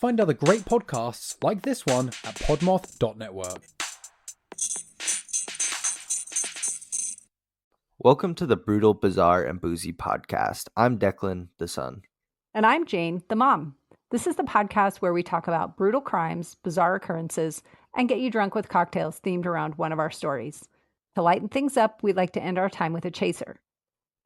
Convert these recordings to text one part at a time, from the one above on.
Find other great podcasts like this one at Podmoth.network. Welcome to the Brutal, Bizarre, and Boozy podcast. I'm Deklan, the son. And I'm Jane, the mom. This is the podcast where we talk about brutal crimes, bizarre occurrences, and get you drunk with cocktails themed around one of our stories. To lighten things up, we'd like to end our time with a chaser.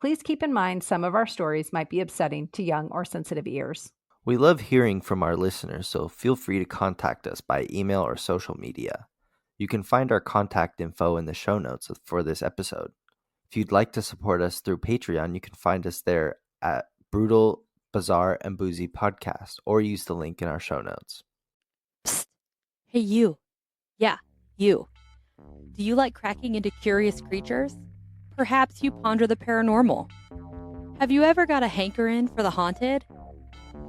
Please keep in mind some of our stories might be upsetting to young or sensitive ears. We love hearing from our listeners, so feel free to contact us by email or social media. You can find our contact info in the show notes for this episode. If you'd like to support us through Patreon, you can find us there at Brutal, Bizarre, and Boozy Podcast, or use the link in our show notes. Psst. Hey, you. Yeah, you. Do you like cracking into curious creatures? Perhaps you ponder the paranormal. Have you ever got a hankering for the haunted?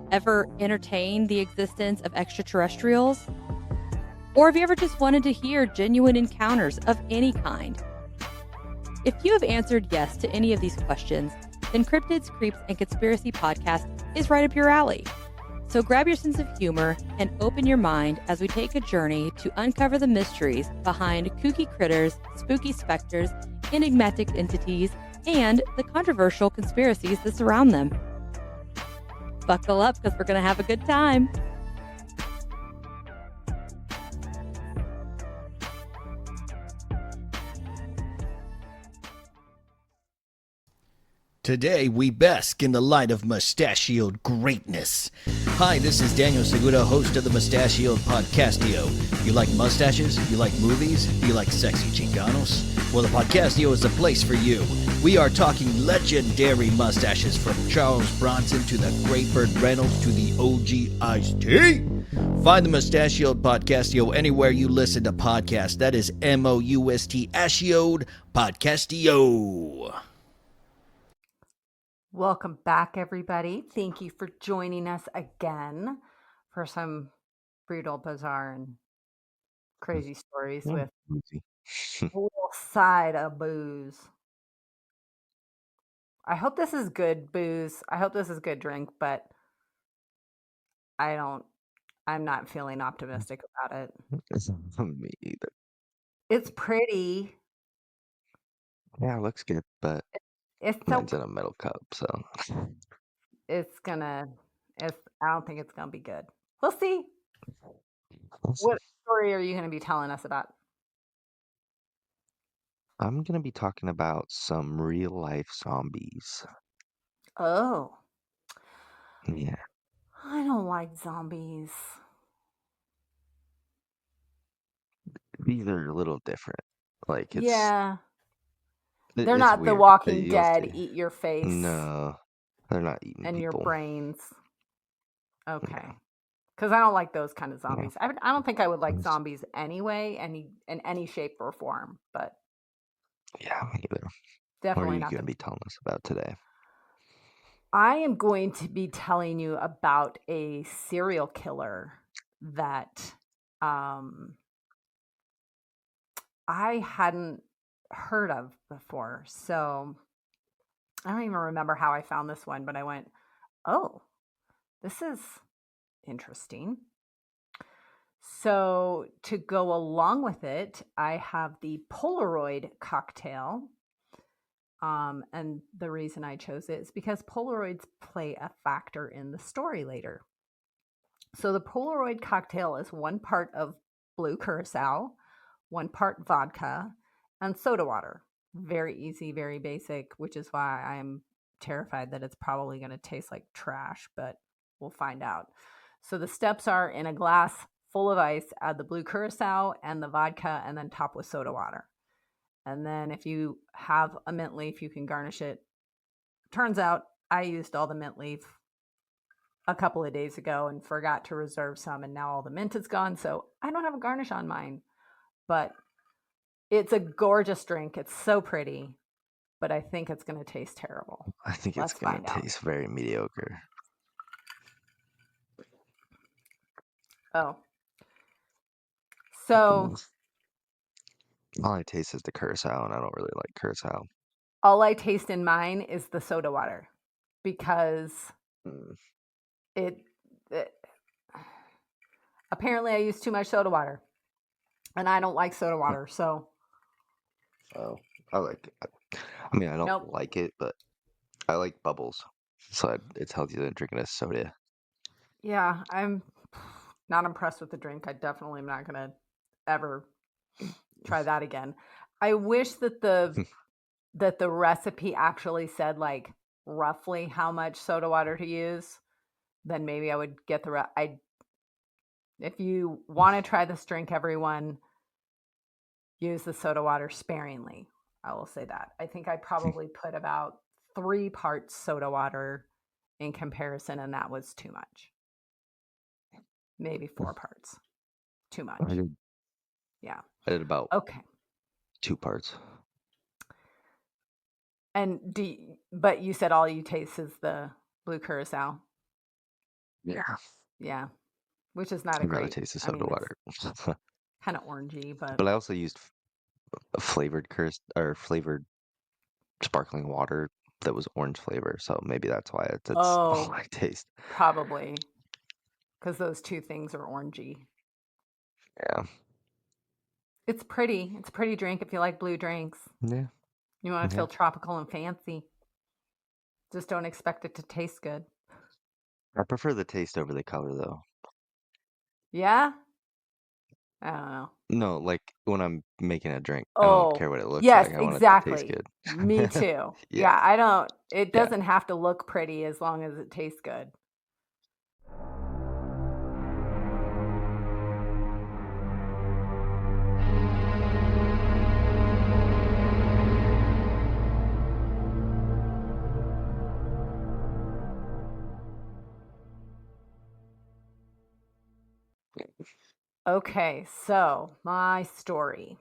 Ever entertained the existence of extraterrestrials? Or have you ever just wanted to hear genuine encounters of any kind? If you have answered yes to any of these questions, then Cryptids, Creeps, and Conspiracy Podcast is right up your alley. So grab your sense of humor and open your mind as we take a journey to uncover the mysteries behind kooky critters, spooky specters, enigmatic entities, and the controversial conspiracies that surround them. Buckle up because we're going to have a good time. Today, we bask in the light of mustachioed greatness. Hi, this is Daniel Segura, host of the Mustachioed Pocastio. You like mustaches? You like movies? You like sexy Chicanos? Well, the Pocastio is the place for you. We are talking legendary mustaches from Charles Bronson to the Great Burt Reynolds to the OG Ice-T. Find the Mustachioed Pocastio anywhere you listen to podcasts. That is Mustachioed Pocastio. Welcome back, everybody. Thank you for joining us again for some brutal, bizarre, and crazy stories with a little side of booze. I hope this is good booze. I hope this is good drink, but I'm not feeling optimistic about it. It's not me either. It's pretty. Yeah, it looks good, but mine's in a metal cup, so I don't think it's gonna be good. We'll see. What story are you gonna be telling us about? I'm going to be talking about some real-life zombies. Oh. Yeah. I don't like zombies. These are a little different. Like, it's... Yeah. They're it's not the weird. Walking Dead, eat your face. No, they're not eating and people. your brains. Okay. Yeah. Because I don't like those kind of zombies. Yeah. I don't think I would like zombies anyway, in any shape or form, but Yeah, me either. definitely What are not. you going to be telling us about today? I am going to be telling you about a serial killer that I hadn't heard of before. So I don't even remember how I found this one, but I went, oh, this is interesting. So to go along with it, I have the Polaroid cocktail. And the reason I chose it is because Polaroids play a factor in the story later. So the Polaroid cocktail is 1 part of blue curacao, 1 part vodka, and soda water. Very easy, very basic, which is why I'm terrified that it's probably going to taste like trash, but we'll find out. So the steps are: in a glass full of ice, add the blue curacao and the vodka, and then top with soda water. And then if you have a mint leaf, you can garnish it. Turns out I used all the mint leaf a couple of days ago and forgot to reserve some, and now all the mint is gone, so I don't have a garnish on mine. But it's a gorgeous drink. It's so pretty, but I think it's going to taste terrible. I think it's going to taste very mediocre. Oh. So all I taste is the curacao, and I don't really like curacao. All I taste in mine is the soda water, because Apparently, I use too much soda water, and I don't like soda water. So, Oh, I like it. I mean, I don't nope. like it, but I like bubbles. So it's healthier than drinking a soda. Yeah, I'm not impressed with the drink. I definitely am not going to ever try that again. I wish that the recipe actually said like roughly how much soda water to use. Then maybe I would get if you want to try this drink, everyone, use the soda water sparingly. I will say that. I think I probably put about 3 parts soda water in comparison, and that was too much. Maybe 4 parts. Too much. Yeah. I did about Okay. 2 parts. And but you said all you taste is the blue curacao. Yeah. Yeah. Which is not a I'd rather great. taste the I soda mean, water. it's kind of orangey, but But I also used a flavored flavored sparkling water that was orange flavor, so maybe that's why it's all I taste. probably because those 2 things are orangey. Yeah. It's pretty. It's a pretty drink if you like blue drinks. Yeah. You want to feel tropical and fancy. Just don't expect it to taste good. I prefer the taste over the color, though. Yeah? I don't know. No, like when I'm making a drink, I don't Oh, care what it looks yes, like. I want it to taste exactly. good. Me too. Yeah. Yeah, I don't. It Yeah. doesn't have to look pretty as long as it tastes good. Okay, so my story.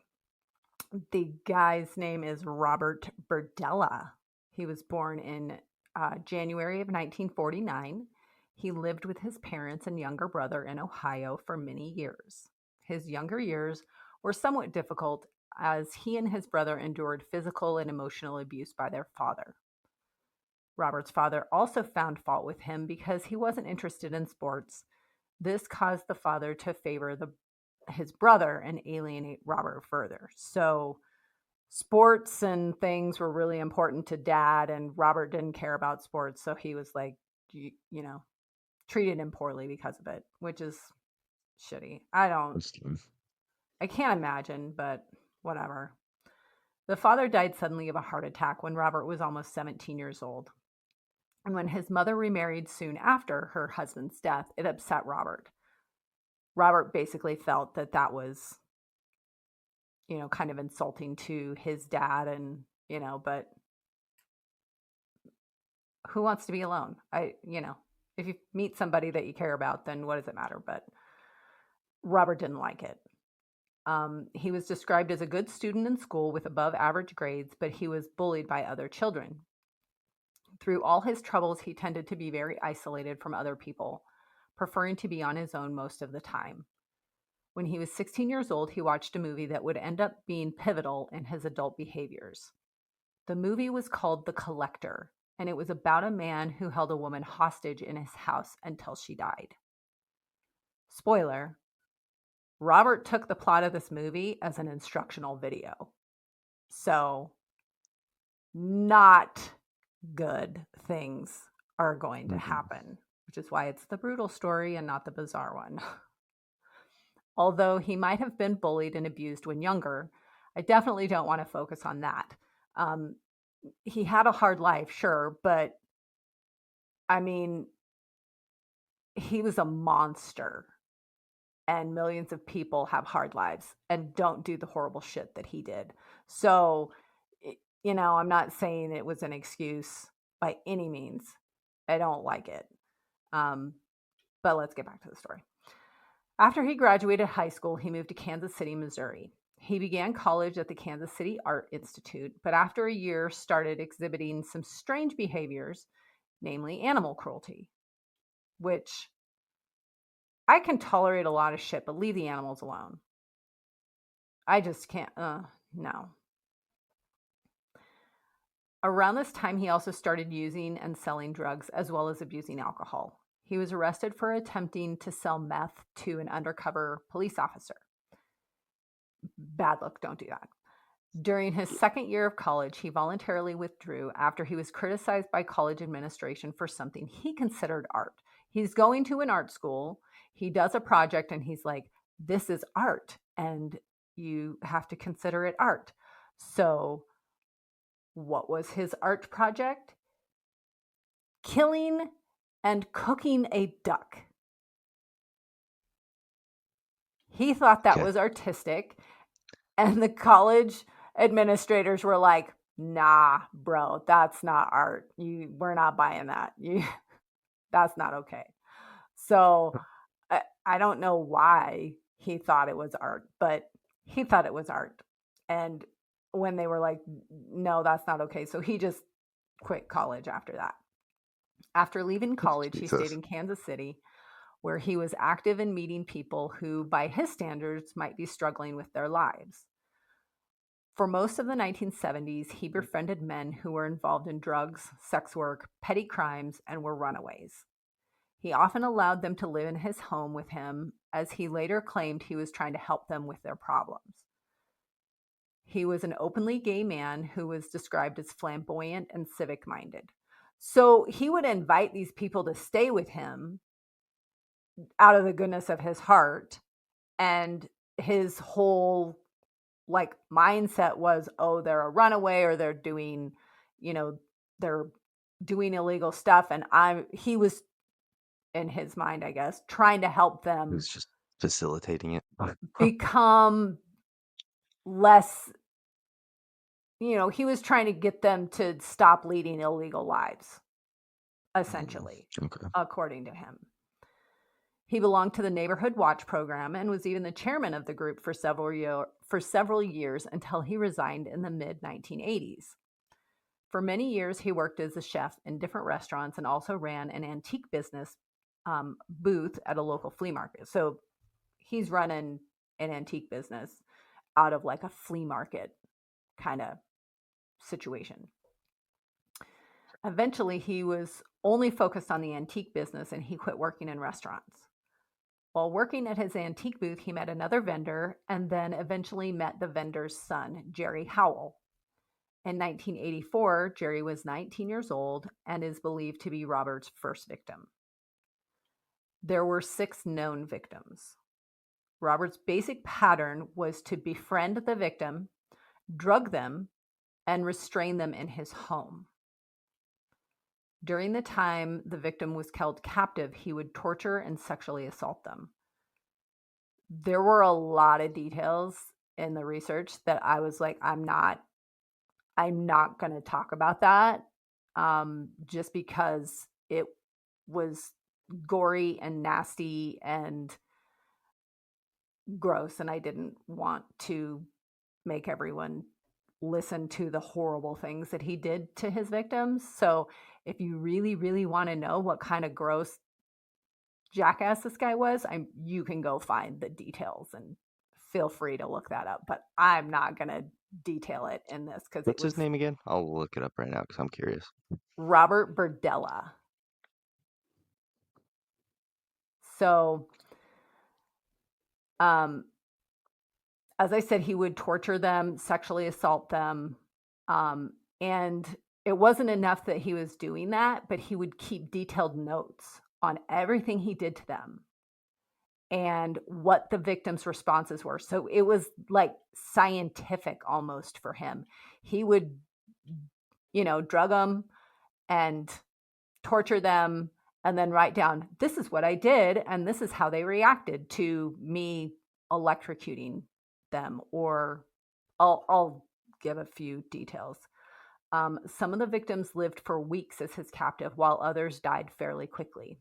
The guy's name is Robert Berdella. He was born in January of 1949. He lived with his parents and younger brother in Ohio for many years. His younger years were somewhat difficult as he and his brother endured physical and emotional abuse by their father. Robert's father also found fault with him because he wasn't interested in sports. This caused the father to favor his brother and alienate Robert further. So sports and things were really important to dad, and Robert didn't care about sports, so he was like, you know, treated him poorly because of it, which is shitty. I can't imagine, but whatever. The father died suddenly of a heart attack when Robert was almost 17 years old. And when his mother remarried soon after her husband's death, it upset Robert. Robert basically felt that that was, kind of insulting to his dad, and, but who wants to be alone? If you meet somebody that you care about, then what does it matter? But Robert didn't like it. He was described as a good student in school with above average grades, but he was bullied by other children. Through all his troubles, he tended to be very isolated from other people, preferring to be on his own most of the time. When he was 16 years old, he watched a movie that would end up being pivotal in his adult behaviors. The movie was called The Collector, and it was about a man who held a woman hostage in his house until she died. Spoiler, Robert took the plot of this movie as an instructional video. So, not good things are going to happen, which is why it's the brutal story and not the bizarre one. Although he might have been bullied and abused when younger, I definitely don't want to focus on that. He had a hard life, sure, but I mean, he was a monster, and millions of people have hard lives and don't do the horrible shit that he did. So, I'm not saying it was an excuse by any means. I don't like it. But let's get back to the story. After he graduated high school, he moved to Kansas City, Missouri. He began college at the Kansas City Art Institute, but after a year started exhibiting some strange behaviors, namely animal cruelty, which I can tolerate a lot of shit, but leave the animals alone. I just can't, no. Around this time, he also started using and selling drugs as well as abusing alcohol. He was arrested for attempting to sell meth to an undercover police officer. Bad luck, don't do that. During his second year of college, he voluntarily withdrew after he was criticized by college administration for something he considered art. He's going to an art school. He does a project and he's like, this is art and you have to consider it art. So what was his art project? Killing and cooking a duck. He thought that was artistic, and the college administrators were like, nah, bro, that's not art. We're not buying that. That's not okay. So I don't know why he thought it was art, but he thought it was art. And when they were like, no, that's not okay. So he just quit college after that. After leaving college, he stayed in Kansas City, where he was active in meeting people who, by his standards, might be struggling with their lives. For most of the 1970s, he befriended men who were involved in drugs, sex work, petty crimes, and were runaways. He often allowed them to live in his home with him, as he later claimed he was trying to help them with their problems. He was an openly gay man who was described as flamboyant and civic-minded. So he would invite these people to stay with him out of the goodness of his heart, and his whole mindset was, oh, they're a runaway or they're doing illegal stuff, and he was, in his mind, I guess, trying to help them. He was just facilitating it. Become less, he was trying to get them to stop leading illegal lives, essentially, according to him. He belonged to the Neighborhood Watch program and was even the chairman of the group for several years until he resigned in the mid-1980s. For many years, he worked as a chef in different restaurants and also ran an antique business booth at a local flea market. So he's running an antique business out of a flea market kind of situation. Eventually, he was only focused on the antique business and he quit working in restaurants. While working at his antique booth, he met another vendor and then eventually met the vendor's son, Jerry Howell. In 1984, Jerry was 19 years old and is believed to be Robert's first victim. There were 6 known victims. Robert's basic pattern was to befriend the victim, drug them, and restrain them in his home. During the time the victim was held captive, he would torture and sexually assault them. There were a lot of details in the research that I was like, I'm not going to talk about that, just because it was gory and nasty and gross, and I didn't want to make everyone listen to the horrible things that he did to his victims. So if you really, really want to know what kind of gross jackass this guy was, you can go find the details and feel free to look that up. But I'm not going to detail it in this because What's his name again? I'll look it up right now because I'm curious. Robert Berdella. So, as I said, he would torture them, sexually assault them, and it wasn't enough that he was doing that, but he would keep detailed notes on everything he did to them and what the victims' responses were. So it was scientific almost for him. He would, drug them and torture them and then write down, this is what I did and this is how they reacted to me electrocuting them, or I'll give a few details. Some of the victims lived for weeks as his captive, while others died fairly quickly.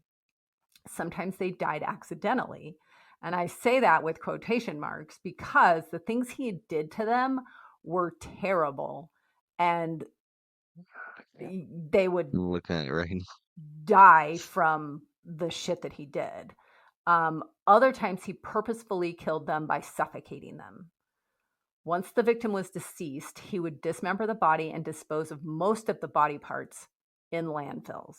Sometimes they died accidentally. And I say that with quotation marks because the things he did to them were terrible. And they would look at it right die from the shit that he did. Other times he purposefully killed them by suffocating them. Once the victim was deceased, he would dismember the body and dispose of most of the body parts in landfills.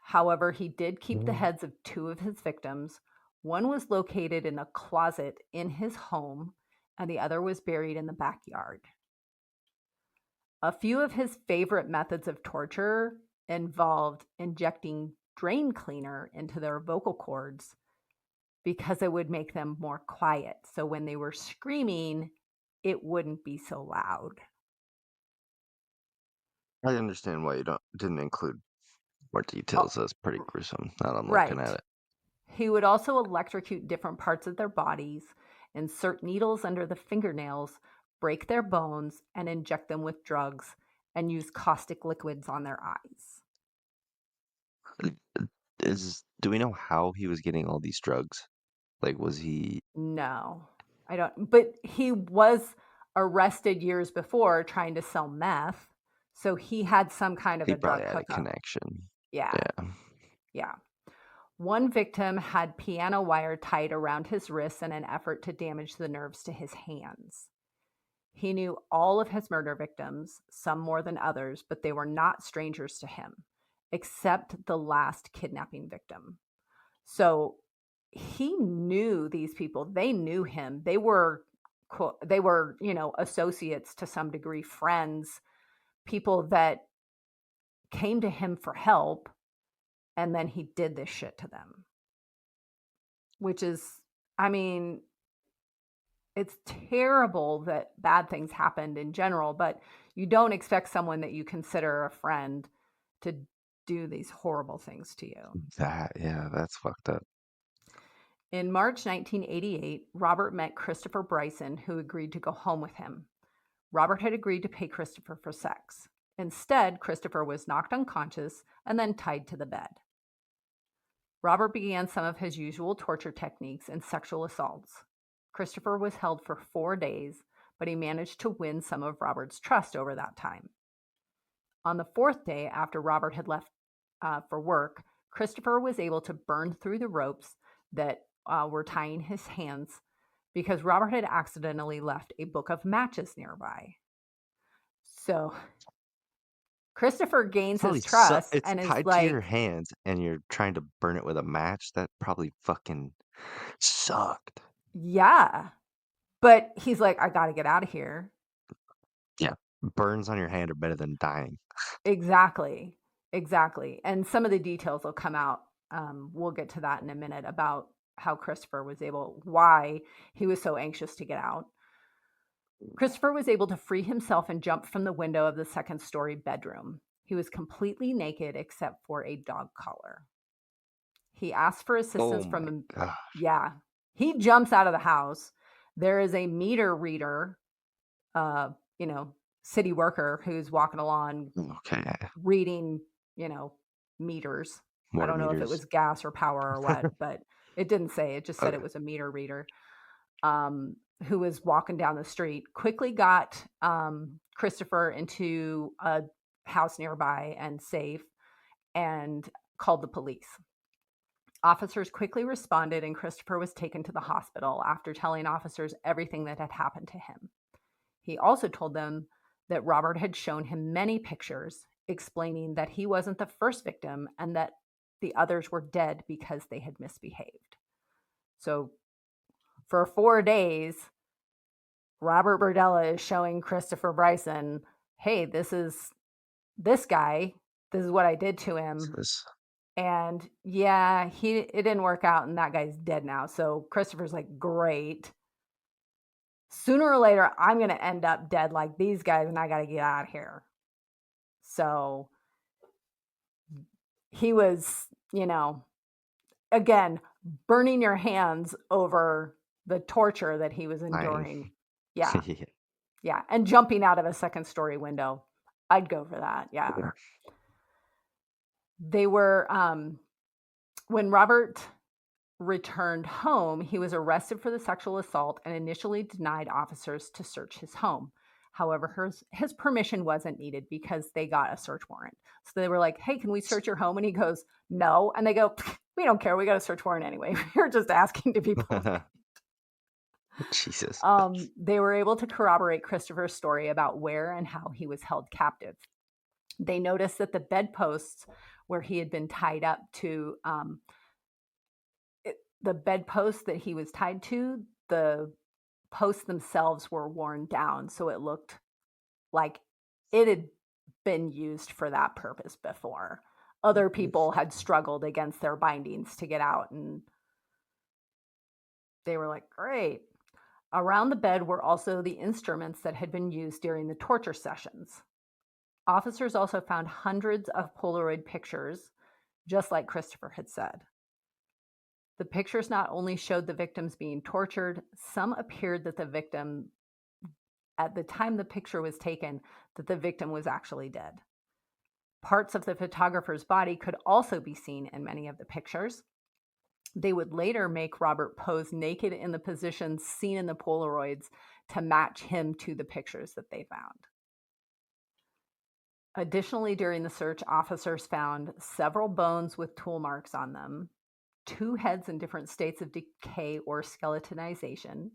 However, he did keep the heads of 2 of his victims. One was located in a closet in his home, and the other was buried in the backyard. A few of his favorite methods of torture involved injecting drain cleaner into their vocal cords because it would make them more quiet. So when they were screaming, it wouldn't be so loud. I understand why you didn't include more details. That's pretty gruesome. Now that I'm looking at Right. it. He would also electrocute different parts of their bodies, insert needles under the fingernails, break their bones, and inject them with drugs, and use caustic liquids on their eyes. Do we know how he was getting all these drugs? Like, was he? No, I don't. But he was arrested years before trying to sell meth. So he had some kind of He a drug probably had a hookup. connection. Yeah. Yeah. Yeah. One victim had piano wire tied around his wrists in an effort to damage the nerves to his hands. He knew all of his murder victims, some more than others, but they were not strangers to him, except the last kidnapping victim. So he knew these people. They knew him. They were, associates to some degree, friends, people that came to him for help, and then he did this shit to them. Which is, I mean, it's terrible that bad things happened in general, but you don't expect someone that you consider a friend to do these horrible things to you. That's fucked up. In March 1988, Robert met Christopher Bryson, who agreed to go home with him. Robert had agreed to pay Christopher for sex. Instead, Christopher was knocked unconscious and then tied to the bed. Robert began some of his usual torture techniques and sexual assaults. Christopher was held for 4 days, but he managed to win some of Robert's trust over that time. On the 4th day, after Robert had left for work, Christopher was able to burn through the ropes that were tying his hands because Robert had accidentally left a book of matches nearby. So Christopher gains his trust It's and is tied like, to your hands, and you're trying to burn it with a match. That probably fucking sucked. yeah. But he's like, I got to get out of here. Yeah, burns on your hand are better than dying. Exactly. And some of the details will come out. We'll get to that in a minute about how Christopher was why he was so anxious to get out. Christopher was able to free himself and jump from the window of the 2nd-story bedroom. He was completely naked except for a dog collar. He asked for assistance from him. Yeah. He jumps out of the house. There is a meter reader, city worker who's walking along reading, meters. I don't know if it was gas or power or what, but it didn't say. It just said it was a meter reader who was walking down the street, quickly got Christopher into a house nearby and safe and called the police. Officers quickly responded, and Christopher was taken to the hospital after telling officers everything that had happened to him. He also told them that Robert had shown him many pictures, explaining that he wasn't the first victim and that the others were dead because they had misbehaved. So for 4 days, Robert Berdella is showing Christopher Bryson, hey, this is this guy. This is what I did to him. And yeah, it didn't work out, and that guy's dead now. So Christopher's like, great. Sooner or later, I'm going to end up dead like these guys, and I got to get out of here. So he was, again, burning your hands over the torture that he was enduring. Yeah. Yeah. And jumping out of a 2nd-story window. I'd go for that. Yeah. They were, when Robert returned home, he was arrested for the sexual assault and initially denied officers to search his home. However, his permission wasn't needed because they got a search warrant. So they were like, hey, can we search your home? And he goes, no. And they go, we don't care. We got a search warrant anyway. We're just asking to be pulled. Jesus. They were able to corroborate Christopher's story about where and how he was held captive. They noticed that the bedposts where he had been tied up to the bedpost that he was tied to. The posts themselves were worn down, so it looked like it had been used for that purpose before. Other people had struggled against their bindings to get out, and they were like, great. Around the bed were also the instruments that had been used during the torture sessions. Officers also found hundreds of Polaroid pictures, just like Christopher had said. The pictures not only showed the victims being tortured, some appeared that the victim, at the time the picture was taken, that the victim was actually dead. Parts of the photographer's body could also be seen in many of the pictures. They would later make Robert pose naked in the positions seen in the Polaroids to match him to the pictures that they found. Additionally, during the search, officers found several bones with tool marks on them, 2 heads in different states of decay or skeletonization,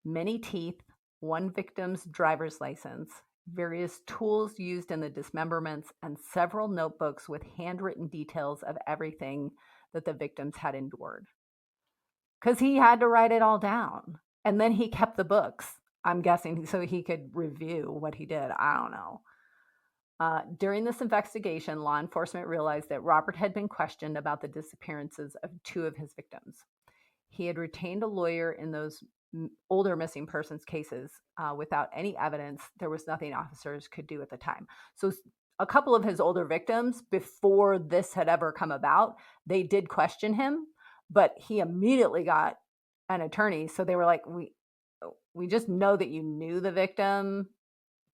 many teeth, 1 victim's driver's license, various tools used in the dismemberments, and several notebooks with handwritten details of everything that the victims had endured. Because he had to write it all down. And then he kept the books, I'm guessing, so he could review what he did. I don't know. During this investigation, law enforcement realized that Robert had been questioned about the disappearances of 2 of his victims. He had retained a lawyer in those older missing persons cases without any evidence. There was nothing officers could do at the time. So a couple of his older victims, before this had ever come about, they did question him, but he immediately got an attorney. So they were like, we just know that you knew the victim,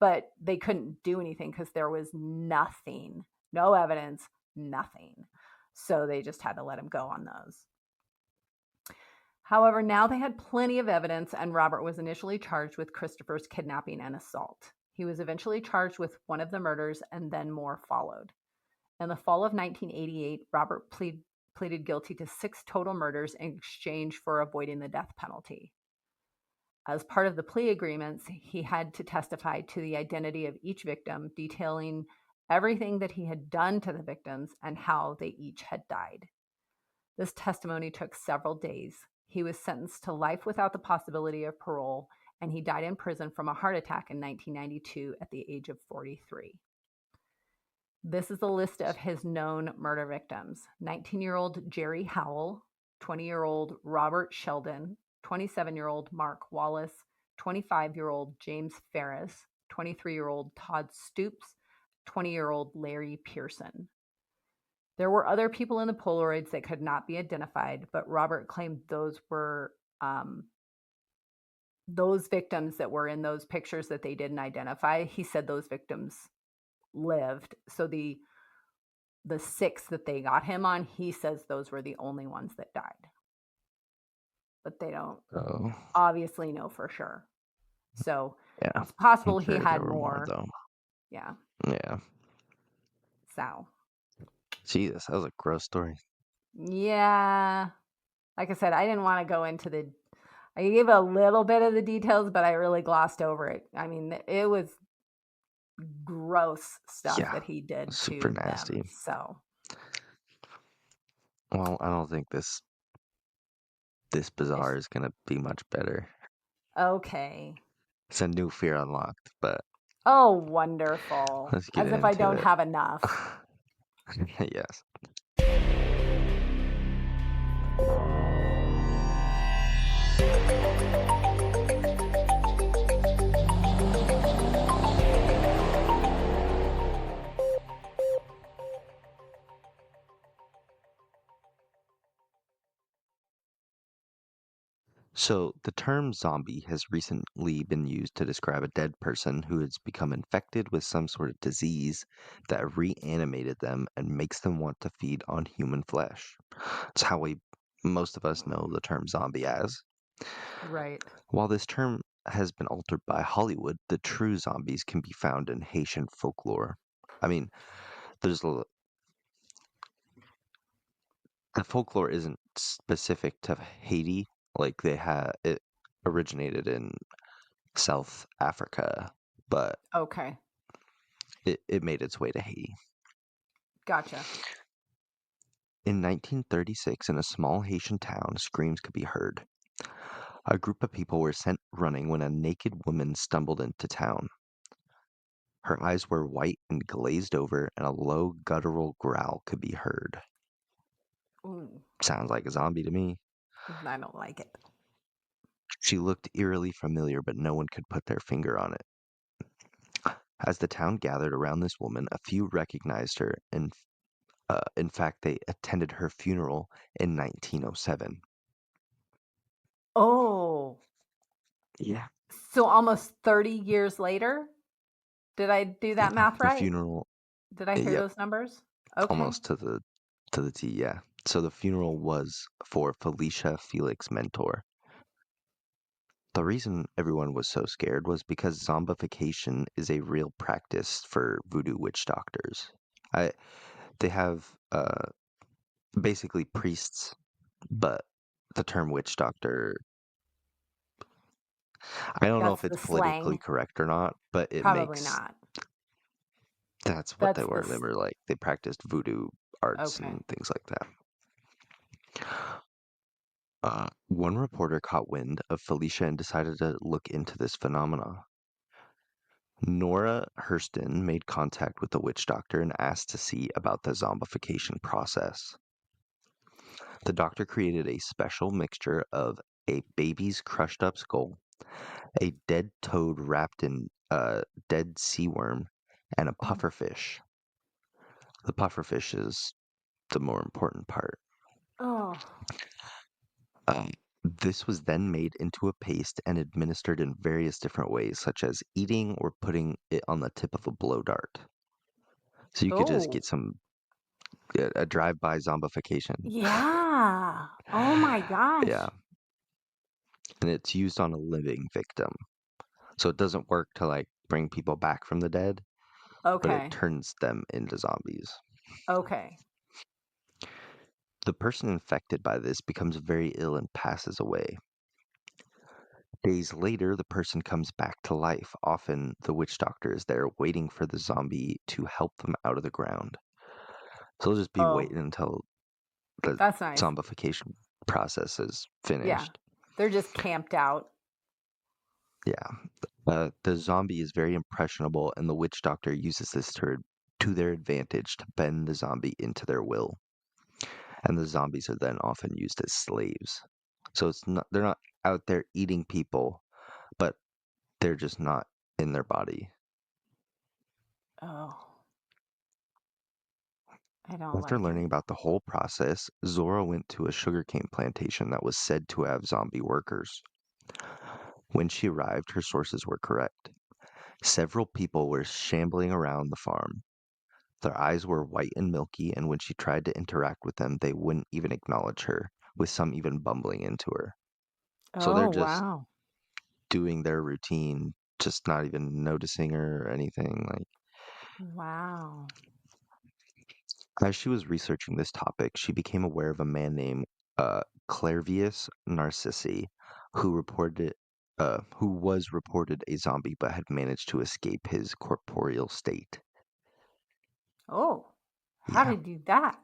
but they couldn't do anything because there was nothing, no evidence, nothing. So they just had to let him go on those. However, now they had plenty of evidence, and Robert was initially charged with Christopher's kidnapping and assault. He was eventually charged with one of the murders, and then more followed. In the fall of 1988, Robert pleaded guilty to 6 total murders in exchange for avoiding the death penalty. As part of the plea agreements, he had to testify to the identity of each victim, detailing everything that he had done to the victims and how they each had died. This testimony took several days. He was sentenced to life without the possibility of parole, and he died in prison from a heart attack in 1992 at the age of 43. This is a list of his known murder victims: 19-year-old Jerry Howell, 20-year-old Robert Sheldon, 27-year-old Mark Wallace, 25-year-old James Ferris, 23-year-old Todd Stoops, 20-year-old Larry Pearson. There were other people in the Polaroids that could not be identified, but Robert claimed those were those victims that were in those pictures that they didn't identify. He said those victims lived. So the 6 that they got him on, he says those were the only ones that died. But they don't obviously know for sure. So Yeah, it's possible I'm sure he had there were more. though. Yeah. Yeah. So. Jesus, that was a gross story. Yeah. Like I said, I didn't want to go into I gave a little bit of the details, but I really glossed over it. I mean, it was gross stuff that he did super to nasty. them. So. Well, I don't think this bizarre is gonna be much better. Okay. It's a new fear unlocked, but oh, wonderful. let's get As if I into don't it. have enough. Yes. So, the term zombie has recently been used to describe a dead person who has become infected with some sort of disease that reanimated them and makes them want to feed on human flesh. It's how most of us know the term zombie as. Right. While this term has been altered by Hollywood, the true zombies can be found in Haitian folklore. I mean, the folklore isn't specific to Haiti. Like it originated in South Africa, but Okay. it made its way to Haiti. Gotcha. In 1936, in a small Haitian town, screams could be heard. A group of people were sent running when a naked woman stumbled into town. Her eyes were white and glazed over, and a low guttural growl could be heard. Ooh, Sounds like a zombie to me. I don't like it. She looked eerily familiar, but no one could put their finger on it. As the town gathered around this woman, a few recognized her, and in fact, they attended her funeral in 1907. Oh, Yeah. so almost 30 years later? Did I do that math The right? funeral, Did I hear yep, those numbers? Okay. almost to the T, yeah. So the funeral was for Felicia Felix Mentor. The reason everyone was so scared was because zombification is a real practice for voodoo witch doctors. They have basically priests, but the term witch doctor, I don't know That's if it's the politically slang. correct or not, but Probably not. that's what That's they were. They were like, they practiced voodoo arts okay. and things like that. One reporter caught wind of Felicia and decided to look into this phenomena. Nora Hurston made contact with the witch doctor and asked to see about the zombification process. The doctor created a special mixture of a baby's crushed up skull, a dead toad wrapped in a dead sea worm, and a pufferfish. The pufferfish is the more important part. Oh, This was then made into a paste and administered in various different ways, such as eating or putting it on the tip of a blow dart. So you could just oh, get a drive-by zombification. yeah. Oh my gosh. Yeah, and it's used on a living victim. So it doesn't work to like bring people back from the dead, but it Okay. turns them into zombies. Okay. The person infected by this becomes very ill and passes away. Days later, the person comes back to life. Often, the witch doctor is there waiting for the zombie to help them out of the ground. So they'll just be Oh, waiting until the that's nice. zombification process is Yeah. finished. They're just camped out. Yeah. The zombie is very impressionable, and the witch doctor uses this to their advantage to bend the zombie into their will. And the zombies are then often used as slaves. So they're not out there eating people, but they're just not in their body. Oh, I don't After like learning it. about the whole process, Zora went to a sugarcane plantation that was said to have zombie workers. When she arrived, her sources were correct. Several people were shambling around the farm. Their eyes were white and milky, and when she tried to interact with them, they wouldn't even acknowledge her, with some even bumbling into her. So they're Oh, just wow. doing their routine, just not even noticing her or anything. Like, Wow. as she was researching this topic, she became aware of a man named Clairvius Narcissi, who was reported a zombie but had managed to escape his corporeal state. Oh, how Yeah. did you do that?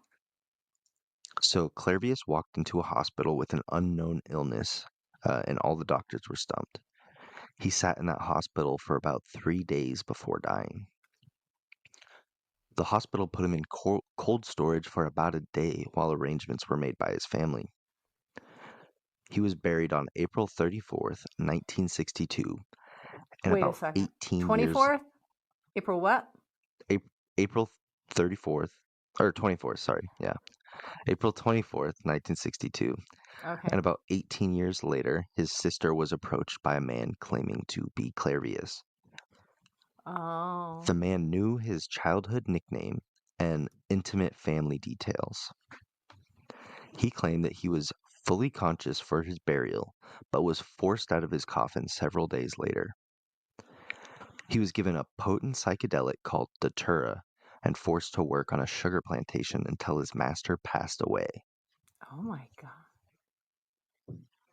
So Clairvius walked into a hospital with an unknown illness, and all the doctors were stumped. He sat in that hospital for about 3 days before dying. The hospital put him in cold storage for about a day while arrangements were made by his family. He was buried on April 34th, 1962, and Wait a about second. 18 years 24th? April what? April 34th or 24th, sorry. Yeah. April 24th, 1962. Okay. And about 18 years later, his sister was approached by a man claiming to be Clairvius. Oh. The man knew his childhood nickname and intimate family details. He claimed that he was fully conscious for his burial, but was forced out of his coffin several days later. He was given a potent psychedelic called datura and forced to work on a sugar plantation until his master passed away. Oh my God.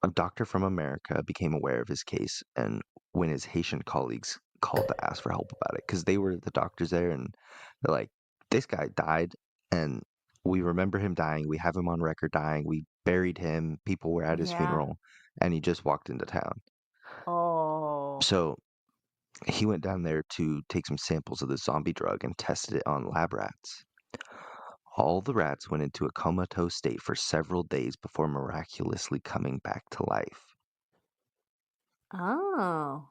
A doctor from America became aware of his case, and when his Haitian colleagues called to ask for help about it, because they were the doctors there, and they're like, this guy died, and we remember him dying. We have him on record dying. We buried him. People were at his Yeah. funeral, and he just walked into town. Oh. So he went down there to take some samples of the zombie drug and tested it on lab rats. All the rats went into a comatose state for several days before miraculously coming back to life. Oh.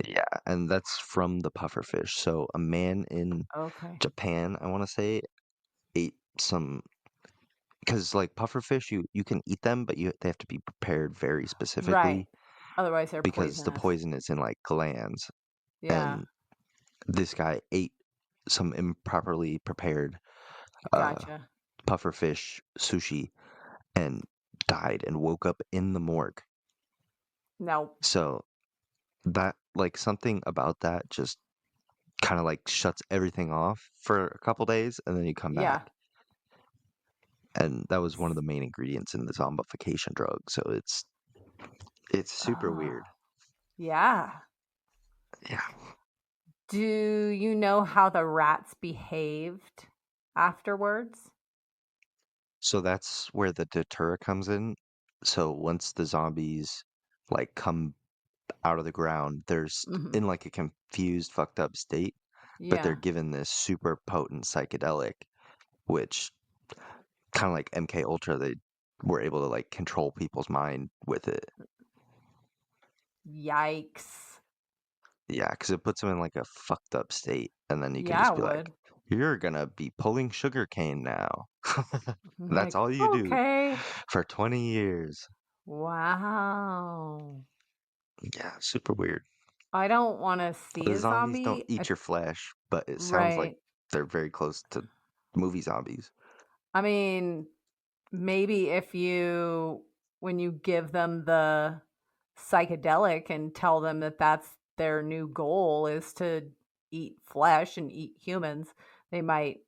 Yeah, and that's from the pufferfish. So a man in Okay. Japan, I want to say, ate some, because like pufferfish, you can eat them, but they have to be prepared very Right. specifically Otherwise, they're because the poisonous. poison is in like glands. Yeah. And this guy ate some improperly prepared Gotcha. pufferfish sushi and died and woke up in the morgue. No. So that, like, something about that just kind of like shuts everything off for a couple days and then you come Yeah. back. And that was one of the main ingredients in the zombification drug. So it's super weird. Yeah. Yeah. Do you know how the rats behaved afterwards? So that's where the datura comes in. So once the zombies like come out of the ground, there's Mm-hmm. in like a confused, fucked up state, but they're Yeah. given this super potent psychedelic, which kind of like MK Ultra, they were able to like control people's mind with it. Yikes. Yeah, because it puts them in like a fucked up state, and then you can Yeah, just it be like, would. "You're gonna be pulling sugarcane now." That's Like, all you do okay. for 20 years. Wow. Yeah, super weird. I don't want to see The a zombies don't zombie. eat your flesh, but it sounds like Right. they're very close to movie zombies. I mean, maybe when you give them the psychedelic and tell them that that's their new goal is to eat flesh and eat humans, they might,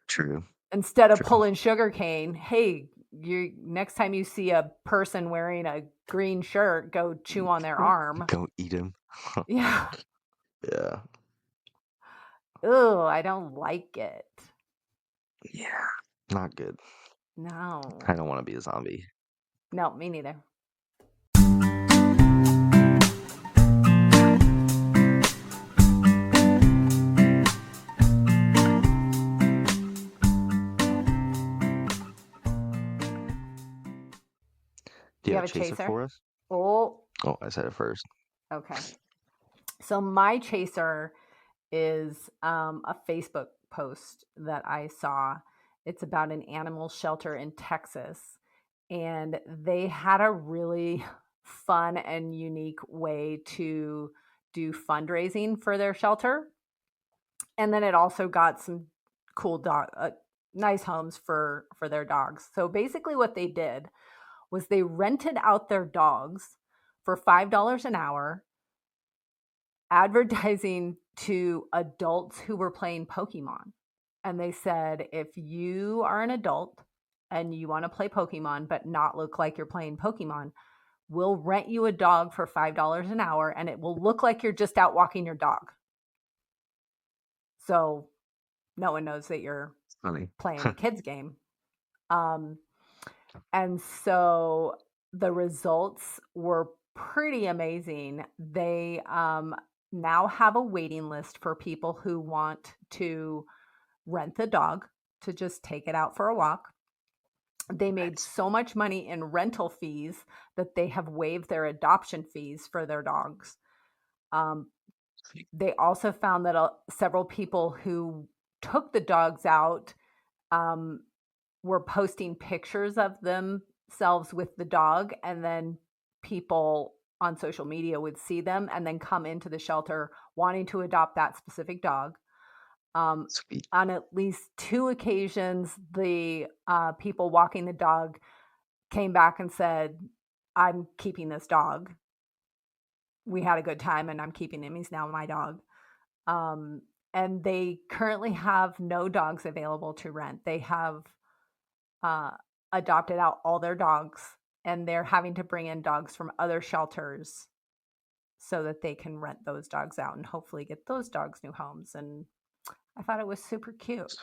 True. instead of True. pulling sugarcane, hey, you next time you see a person wearing a green shirt, go chew on their arm. Go eat them. Yeah. Yeah. Ugh, I don't like it. Yeah. Not good. No. I don't want to be a zombie. No, me neither. Do you have a chaser for us? Oh, Oh, I said it first. okay. So my chaser is a Facebook post that I saw. It's about an animal shelter in Texas, and they had a really fun and unique way to do fundraising for their shelter. And then it also got some cool nice homes for their dogs. So basically, what they did was they rented out their dogs for $5 an hour, advertising to adults who were playing Pokemon. And they said, if you are an adult and you want to play Pokemon but not look like you're playing Pokemon, we'll rent you a dog for $5 an hour and it will look like you're just out walking your dog. So no one knows that you're Funny. playing a kid's game. And so the results were pretty amazing. They now have a waiting list for people who want to rent the dog to just take it out for a walk. They made so much money in rental fees that they have waived their adoption fees for their dogs. They also found that several people who took the dogs out were posting pictures of themselves with the dog, and then people on social media would see them and then come into the shelter wanting to adopt that specific dog. Sweet. On at least 2 occasions, the people walking the dog came back and said, I'm keeping this dog. We had a good time and I'm keeping him. He's now my dog. And they currently have no dogs available to rent. They have adopted out all their dogs, and they're having to bring in dogs from other shelters so that they can rent those dogs out and hopefully get those dogs new homes. And I thought it was super cute.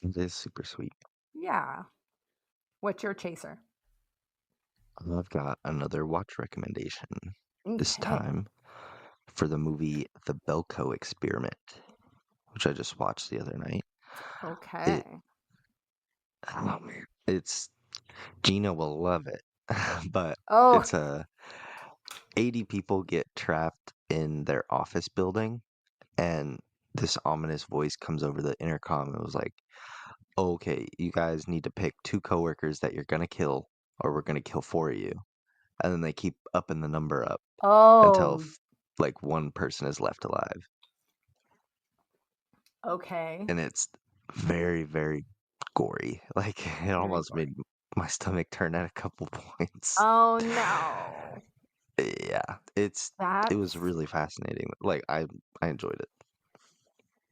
It is super sweet. Yeah. What's your chaser? I've got another watch recommendation. This Okay. time for the movie The Belko Experiment, which I just watched the other night. Okay. Oh man, it's Gina will love it, but Oh, it's 80 people get trapped in their office building, and this ominous voice comes over the intercom and was like, "Okay, you guys need to pick 2 coworkers that you're gonna kill, or we're gonna kill 4 of you." And then they keep upping the number up until oh, like 1 person is left alive, okay. and it's very, very gory. Like it Very almost gory. made my stomach turn at a couple points. Oh no. Yeah, it was That's, really fascinating. Like I enjoyed it.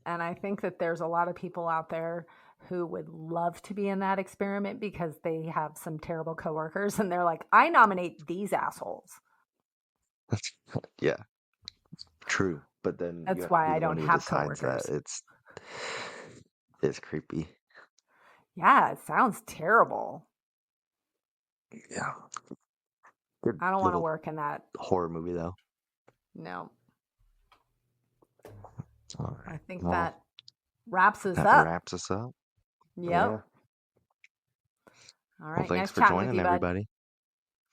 and I think that there's a lot of people out there who would love to be in that experiment because they have some terrible coworkers and they're like, I nominate these assholes. Yeah, true. But then you That's have to why be I the one don't who have decides that coworkers. it's creepy. Yeah, it sounds terrible. Yeah. Good I don't want to little work in that. horror movie though. No. All I right. think Well, that wraps us that up. wraps us up. Yep. Yeah. All Well, right. thanks Nice for chatting with joining, you, bud. everybody.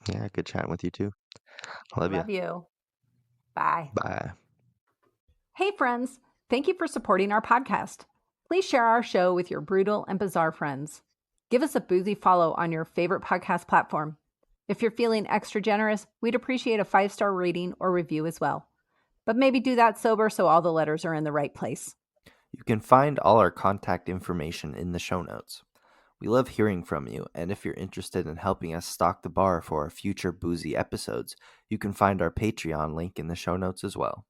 Yeah, good chatting with you too. Love you. Love you. Bye. Bye. Hey, friends. Thank you for supporting our podcast. Please share our show with your brutal and bizarre friends. Give us a boozy follow on your favorite podcast platform. If you're feeling extra generous, we'd appreciate a 5-star rating or review as well. But maybe do that sober so all the letters are in the right place. You can find all our contact information in the show notes. We love hearing from you, and if you're interested in helping us stock the bar for our future boozy episodes, you can find our Patreon link in the show notes as well.